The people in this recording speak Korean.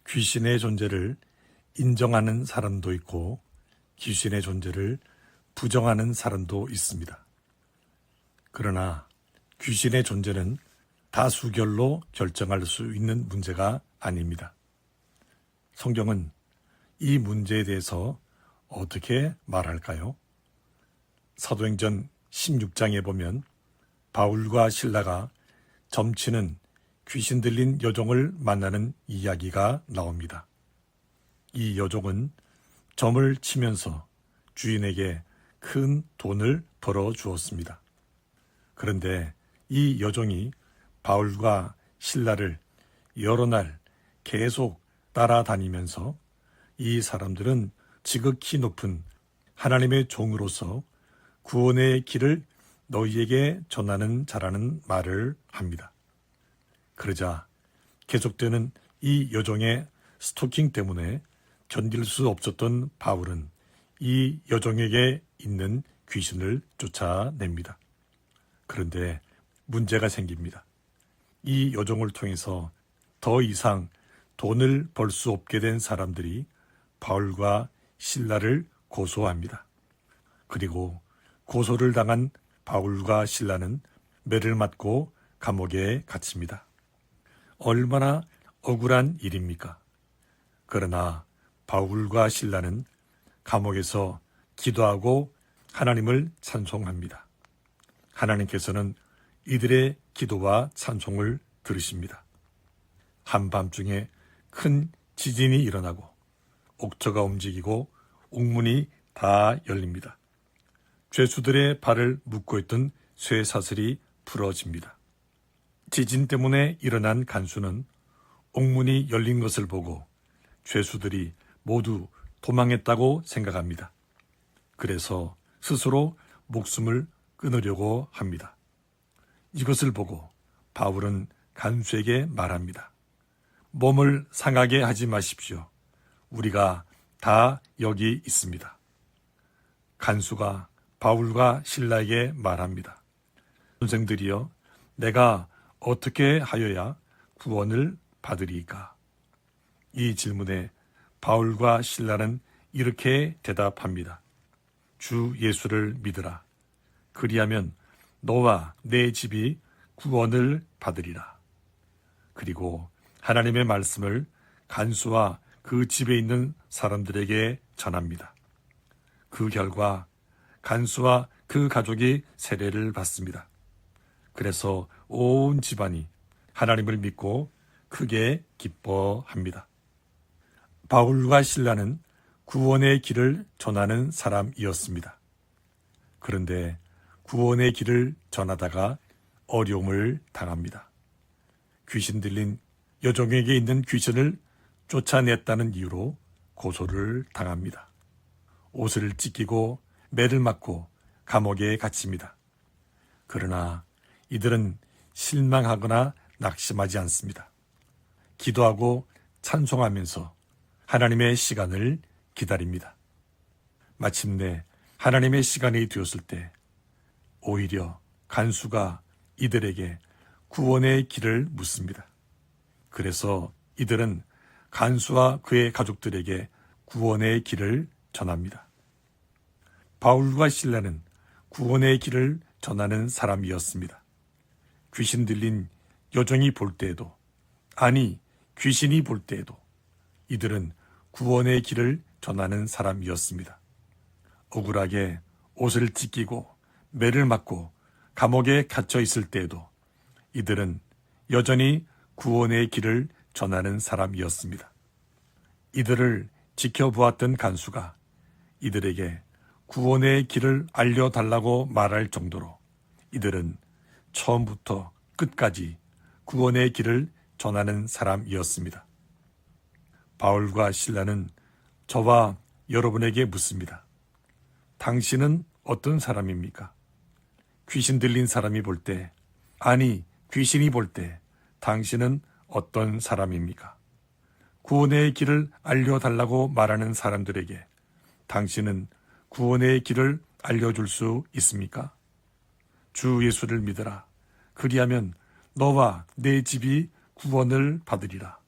귀신의 존재를 인정하는 사람도 있고 귀신의 존재를 부정하는 사람도 있습니다. 그러나 귀신의 존재는 다수결로 결정할 수 있는 문제가 아닙니다. 성경은 이 문제에 대해서 어떻게 말할까요? 사도행전 16장에 보면 바울과 실라가 점치는 귀신 들린 여종을 만나는 이야기가 나옵니다. 이 여종은 점을 치면서 주인에게 큰 돈을 벌어 주었습니다. 그런데 이 여종이 바울과 실라를 여러 날 계속 따라다니면서 이 사람들은 지극히 높은 하나님의 종으로서 구원의 길을 너희에게 전하는 자라는 말을 합니다. 그러자 계속되는 이 여종의 스토킹 때문에 견딜 수 없었던 바울은 이 여종에게 있는 귀신을 쫓아냅니다. 그런데 문제가 생깁니다. 이 여종을 통해서 더 이상 돈을 벌 수 없게 된 사람들이 바울과 실라를 고소합니다. 그리고 고소를 당한 바울과 실라는 매를 맞고 감옥에 갇힙니다. 얼마나 억울한 일입니까? 그러나 바울과 실라는 감옥에서 기도하고 하나님을 찬송합니다. 하나님께서는 이들의 기도와 찬송을 들으십니다. 한밤중에 큰 지진이 일어나고 옥저가 움직이고 옥문이 다 열립니다. 죄수들의 발을 묶고 있던 쇠사슬이 풀어집니다. 지진 때문에 일어난 간수는 옥문이 열린 것을 보고 죄수들이 모두 도망했다고 생각합니다. 그래서 스스로 목숨을 끊으려고 합니다. 이것을 보고 바울은 간수에게 말합니다. 몸을 상하게 하지 마십시오. 우리가 다 여기 있습니다. 간수가 바울과 실라에게 말합니다. 선생들이여, 내가 어떻게 하여야 구원을 받으리까? 이 질문에 바울과 실라는 이렇게 대답합니다. 주 예수를 믿으라. 그리하면 너와 내 집이 구원을 받으리라. 그리고 하나님의 말씀을 간수와 그 집에 있는 사람들에게 전합니다. 그 결과 간수와 그 가족이 세례를 받습니다. 그래서 온 집안이 하나님을 믿고 크게 기뻐합니다. 바울과 실라는 구원의 길을 전하는 사람이었습니다. 그런데 구원의 길을 전하다가 어려움을 당합니다. 귀신 들린 여종에게 있는 귀신을 쫓아냈다는 이유로 고소를 당합니다. 옷을 찢기고 매를 맞고 감옥에 갇힙니다. 그러나 이들은 실망하거나 낙심하지 않습니다. 기도하고 찬송하면서 하나님의 시간을 기다립니다. 마침내 하나님의 시간이 되었을 때 오히려 간수가 이들에게 구원의 길을 묻습니다. 그래서 이들은 간수와 그의 가족들에게 구원의 길을 전합니다. 바울과 실라는 구원의 길을 전하는 사람이었습니다. 귀신 들린 여종이 볼 때에도, 아니 귀신이 볼 때에도 이들은 구원의 길을 전하는 사람이었습니다. 억울하게 옷을 찢기고 매를 맞고 감옥에 갇혀 있을 때에도 이들은 여전히 구원의 길을 전하는 사람이었습니다. 이들을 지켜보았던 간수가 이들에게 구원의 길을 알려달라고 말할 정도로 이들은 처음부터 끝까지 구원의 길을 전하는 사람이었습니다. 바울과 실라는 저와 여러분에게 묻습니다. 당신은 어떤 사람입니까? 귀신 들린 사람이 볼 때, 아니 귀신이 볼 때 당신은 어떤 사람입니까? 구원의 길을 알려달라고 말하는 사람들에게 당신은 구원의 길을 알려줄 수 있습니까? 주 예수를 믿으라. 그리하면 너와 내 집이 구원을 받으리라.